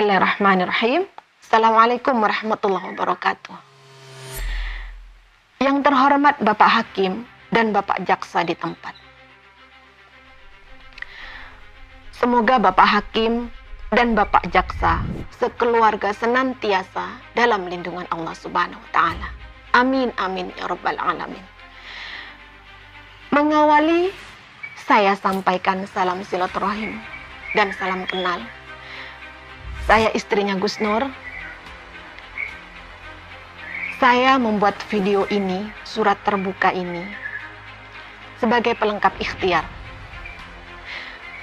Bismillahirrahmanirrahim. Assalamualaikum warahmatullahi wabarakatuh. Yang terhormat Bapak Hakim dan Bapak Jaksa di tempat. Semoga Bapak Hakim dan Bapak Jaksa sekeluarga senantiasa dalam lindungan Allah Subhanahu wa Ta'ala. Amin, amin, ya Rabbal Alamin. Mengawali, saya sampaikan salam silaturahim dan salam kenal. Saya istrinya Gus Nur. Saya membuat video ini, surat terbuka ini, sebagai pelengkap ikhtiar.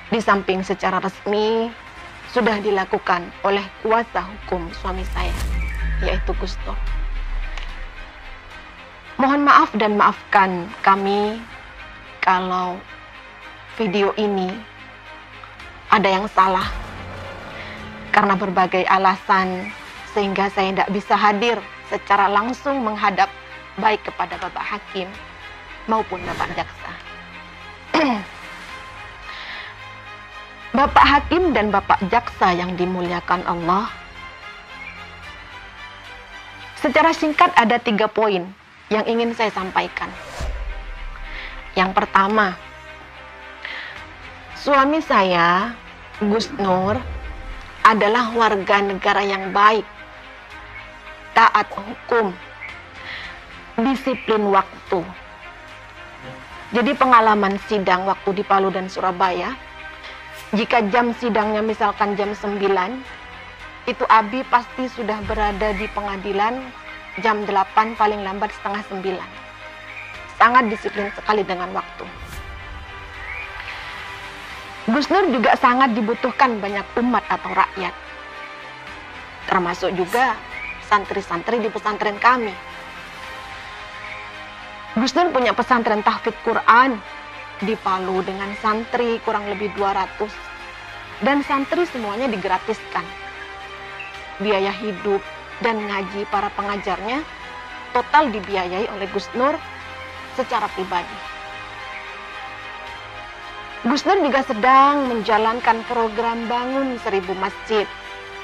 Di samping secara resmi, sudah dilakukan oleh kuasa hukum suami saya, yaitu Gus Nur. Mohon maaf dan maafkan kami kalau video ini ada yang salah. Karena berbagai alasan, sehingga saya tidak bisa hadir secara langsung menghadap baik kepada Bapak Hakim maupun Bapak Jaksa. Bapak Hakim dan Bapak Jaksa yang dimuliakan Allah, secara singkat ada 3 poin yang ingin saya sampaikan. Yang pertama, suami saya, Gus Nur, adalah warga negara yang baik, taat hukum, disiplin waktu. Jadi pengalaman sidang waktu di Palu dan Surabaya, jika jam sidangnya misalkan jam 9, itu Abi pasti sudah berada di pengadilan jam 8, paling lambat setengah 9. Sangat disiplin sekali dengan waktu. Gus Nur juga sangat dibutuhkan banyak umat atau rakyat, termasuk juga santri-santri di pesantren kami. Gus Nur punya pesantren tahfidz Quran di Palu dengan santri kurang lebih 200, dan santri semuanya digratiskan. Biaya hidup dan ngaji para pengajarnya total dibiayai oleh Gus Nur secara pribadi. Gus Nur juga sedang menjalankan program bangun 1000 masjid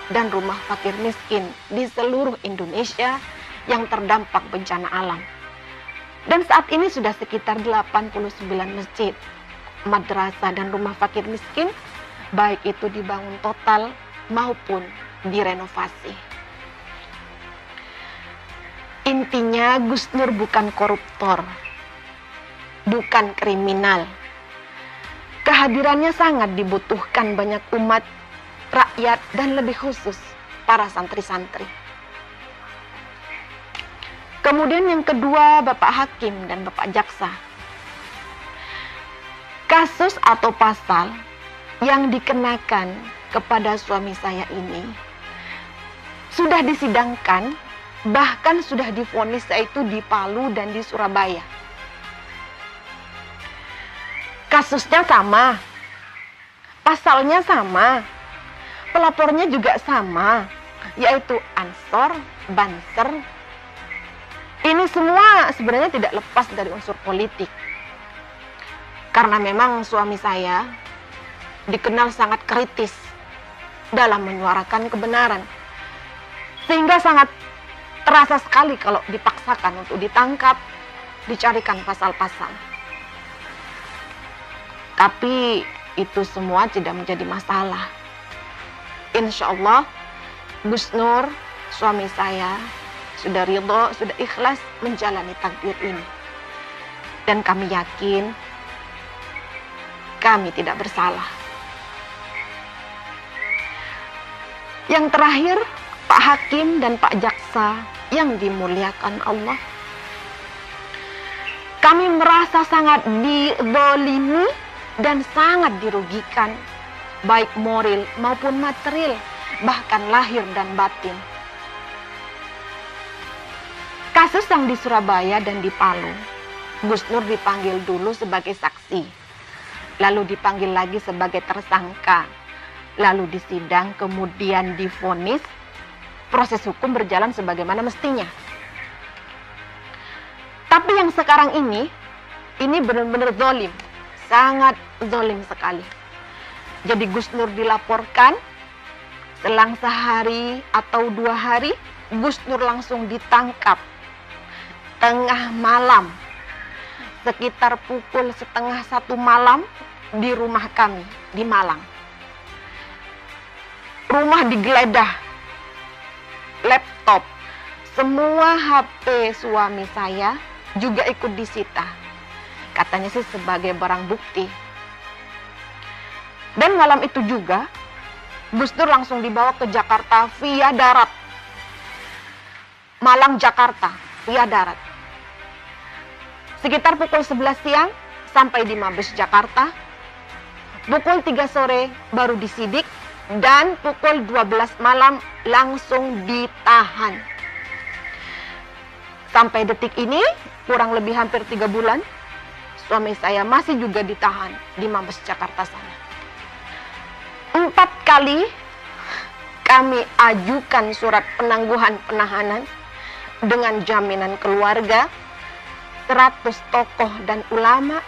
dan rumah fakir miskin di seluruh Indonesia yang terdampak bencana alam. Dan saat ini sudah sekitar 89 masjid, madrasah dan rumah fakir miskin, baik itu dibangun total maupun direnovasi. Intinya Gus Nur bukan koruptor, bukan kriminal. Kehadirannya sangat dibutuhkan banyak umat, rakyat, dan lebih khusus para santri-santri. Kemudian yang kedua, Bapak Hakim dan Bapak Jaksa. Kasus atau pasal yang dikenakan kepada suami saya ini sudah disidangkan, bahkan sudah divonis, yaitu di Palu dan di Surabaya. Kasusnya sama, pasalnya sama, pelapornya juga sama, yaitu Ansor, Banser. Ini semua sebenarnya tidak lepas dari unsur politik. Karena memang suami saya dikenal sangat kritis dalam menyuarakan kebenaran. Sehingga sangat terasa sekali kalau dipaksakan untuk ditangkap, dicarikan pasal-pasal. Tapi itu semua tidak menjadi masalah. Insya Allah, Gus Nur, suami saya, sudah ridho, sudah ikhlas menjalani takdir ini. Dan kami yakin, kami tidak bersalah. Yang terakhir, Pak Hakim dan Pak Jaksa yang dimuliakan Allah. Kami merasa sangat dizalimi dan sangat dirugikan, baik moral maupun material, bahkan lahir dan batin. Kasus yang di Surabaya dan di Palu, Gus Nur dipanggil dulu sebagai saksi, lalu dipanggil lagi sebagai tersangka, lalu disidang, kemudian divonis. Proses hukum berjalan sebagaimana mestinya. Tapi yang sekarang ini benar-benar zalim. Sangat zalim sekali. Jadi Gus Nur dilaporkan Selang sehari atau 2 hari, Gus Nur langsung ditangkap tengah malam, sekitar pukul 12:30 malam di rumah kami di Malang. Rumah digeledah, laptop, semua HP suami saya juga ikut disita. Katanya sih sebagai barang bukti. Dan malam itu juga Gus Nur langsung dibawa ke Jakarta via darat. Malang Jakarta via darat. Sekitar pukul 11 siang sampai di Mabes Jakarta. Pukul 3 sore baru disidik dan pukul 12 malam langsung ditahan. Sampai detik ini kurang lebih hampir 3 bulan suami saya masih juga ditahan di Mabes Jakarta sana. 4 kali kami ajukan surat penangguhan penahanan dengan jaminan keluarga, 100 tokoh dan ulama,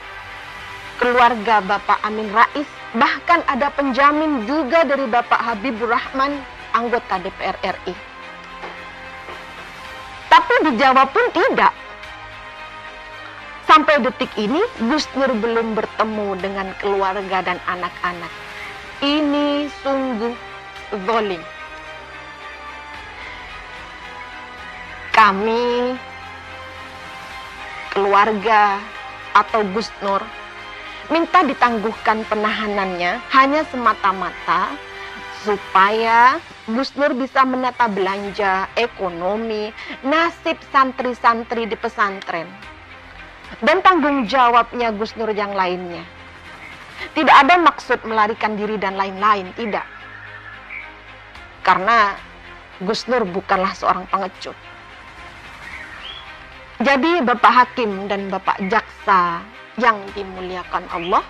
keluarga Bapak Amin Rais, bahkan ada penjamin juga dari Bapak Habibur Rahman, anggota DPR RI. Tapi dijawab pun tidak. Sampai detik ini Gus Nur belum bertemu dengan keluarga dan anak-anak. Ini sungguh zalim. Kami, keluarga atau Gus Nur, minta ditangguhkan penahanannya hanya semata-mata supaya Gus Nur bisa menata belanja, ekonomi, nasib santri-santri di pesantren, dan tanggung jawabnya Gus Nur yang lainnya. Tidak ada maksud melarikan diri dan lain-lain, tidak. Karena Gus Nur bukanlah seorang pengecut. Jadi Bapak Hakim dan Bapak Jaksa yang dimuliakan Allah,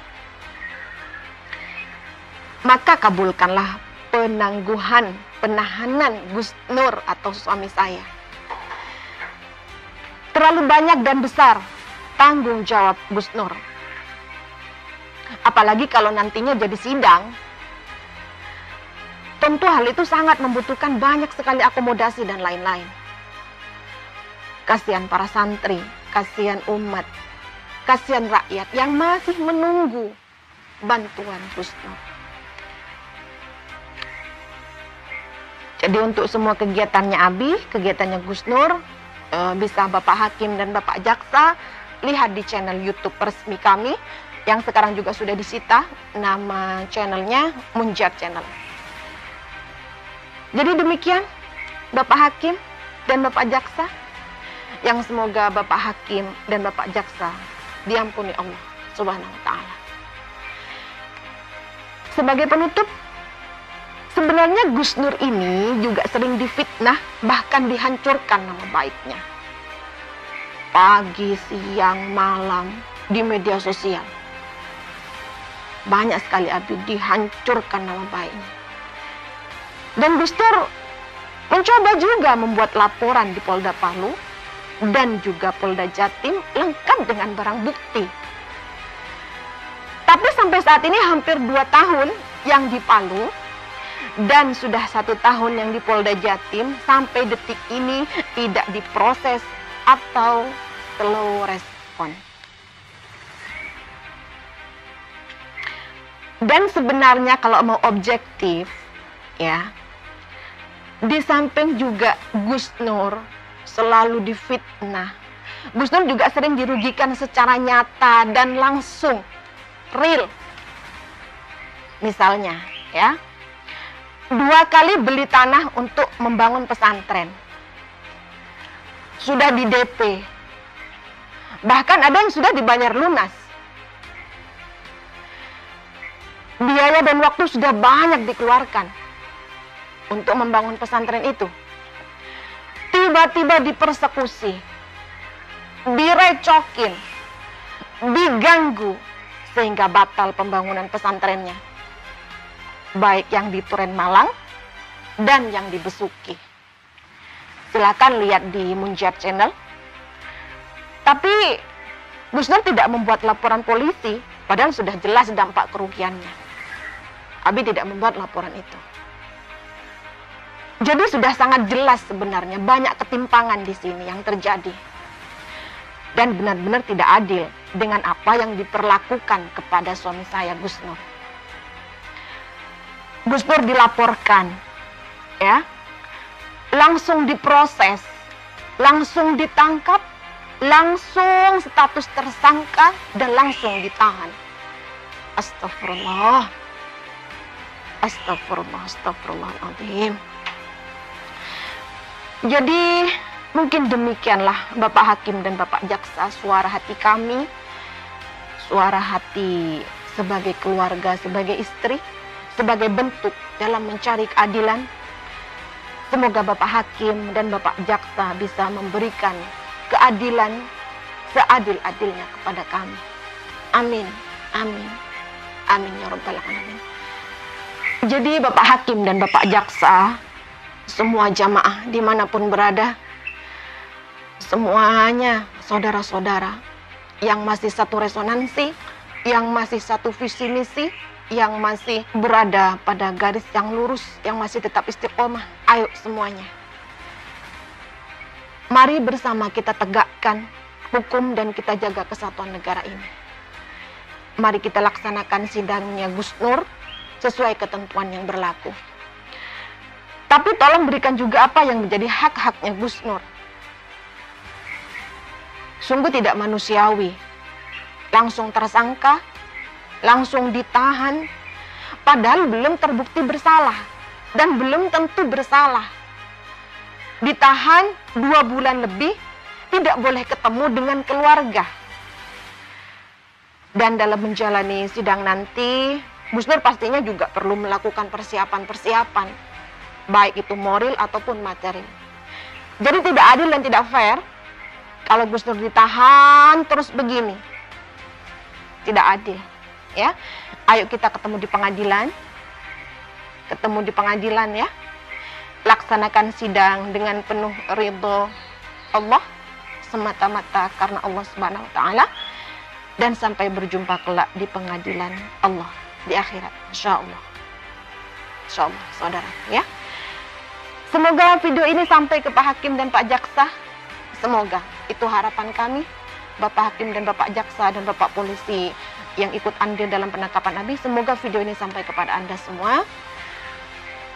maka kabulkanlah penangguhan penahanan Gus Nur atau suami saya. Terlalu banyak dan besar tanggung jawab Gus Nur. Apalagi kalau nantinya jadi sidang, tentu hal itu sangat membutuhkan banyak sekali akomodasi dan lain-lain. Kasihan para santri, kasihan umat, kasihan rakyat yang masih menunggu bantuan Gus Nur. Jadi untuk semua kegiatannya Abi, kegiatannya Gus Nur, bisa Bapak Hakim dan Bapak Jaksa lihat di channel YouTube resmi kami yang sekarang juga sudah disita. Nama channelnya Munjat Channel. Jadi demikian Bapak Hakim dan Bapak Jaksa, yang semoga Bapak Hakim dan Bapak Jaksa diampuni Allah Subhanahu wa Ta'ala. Sebagai penutup, sebenarnya Gus Nur ini juga sering difitnah, bahkan dihancurkan nama baiknya. Pagi, siang, malam di media sosial. Banyak sekali Abi dihancurkan nama baiknya. Dan Gus Nur mencoba juga membuat laporan di Polda Palu dan juga Polda Jatim lengkap dengan barang bukti. Tapi sampai saat ini hampir 2 tahun yang di Palu dan sudah 1 tahun yang di Polda Jatim, sampai detik ini tidak diproses atau slow respon. Dan sebenarnya kalau mau objektif, ya, di samping juga Gus Nur selalu difitnah, Gus Nur juga sering dirugikan secara nyata dan langsung, real. Misalnya, ya, 2 kali beli tanah untuk membangun pesantren, sudah di DP, bahkan ada yang sudah dibayar lunas. Biaya dan waktu sudah banyak dikeluarkan untuk membangun pesantren itu. Tiba-tiba dipersekusi, direcokin, diganggu, sehingga batal pembangunan pesantrennya. Baik yang di Turen Malang dan yang di Besuki. Silakan lihat di Munjat Channel. Tapi Gus Nur tidak membuat laporan polisi, padahal sudah jelas dampak kerugiannya. Abi tidak membuat laporan itu. Jadi sudah sangat jelas sebenarnya banyak ketimpangan di sini yang terjadi. Dan benar-benar tidak adil dengan apa yang diperlakukan kepada suami saya, Gus Nur. Gus Nur dilaporkan, ya, langsung diproses, langsung ditangkap, langsung status tersangka, dan langsung ditahan. Astagfirullah. Astagfirullahaladzim. Jadi mungkin demikianlah Bapak Hakim dan Bapak Jaksa, suara hati kami, suara hati sebagai keluarga, sebagai istri, sebagai bentuk dalam mencari keadilan. Semoga Bapak Hakim dan Bapak Jaksa bisa memberikan keadilan seadil-adilnya kepada kami. Amin, amin, amin ya Rabbal Alamin. Jadi Bapak Hakim dan Bapak Jaksa, semua jamaah dimanapun berada, semuanya saudara-saudara yang masih satu resonansi, yang masih satu visi misi, yang masih berada pada garis yang lurus, yang masih tetap istiqomah, ayo semuanya. Mari bersama kita tegakkan hukum dan kita jaga kesatuan negara ini. Mari kita laksanakan sidangnya Gus Nur sesuai ketentuan yang berlaku. Tapi tolong berikan juga apa yang menjadi hak-haknya Gus Nur. Sungguh tidak manusiawi. Langsung tersangka, langsung ditahan, padahal belum terbukti bersalah dan belum tentu bersalah. Ditahan 2 bulan lebih, tidak boleh ketemu dengan keluarga. Dan dalam menjalani sidang nanti, Gus Nur pastinya juga perlu melakukan persiapan-persiapan, baik itu moral ataupun materi. Jadi tidak adil dan tidak fair kalau Gus Nur ditahan terus begini. Tidak adil, ya. Ayo kita ketemu di pengadilan. Ketemu di pengadilan, ya. Laksanakan sidang dengan penuh ridho Allah, semata-mata karena Allah Subhanahu wa taala, dan sampai berjumpa kelak di pengadilan Allah di akhirat, insyaallah. Insyaallah, saudara, ya. Semoga video ini sampai ke Pak Hakim dan Pak Jaksa. Semoga, itu harapan kami, Bapak Hakim dan Bapak Jaksa dan Bapak Polisi yang ikut andil dalam penangkapan Abi. Semoga video ini sampai kepada Anda semua,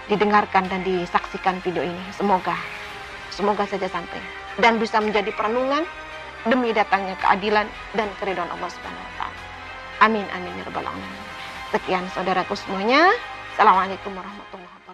didengarkan dan disaksikan video ini. Semoga saja sampai dan bisa menjadi perenungan demi datangnya keadilan dan keridhaan Allah Subhanahu wa taala. Amin amin ya rabbal alamin. Sekian saudaraku semuanya. Assalamualaikum warahmatullahi wabarakatuh.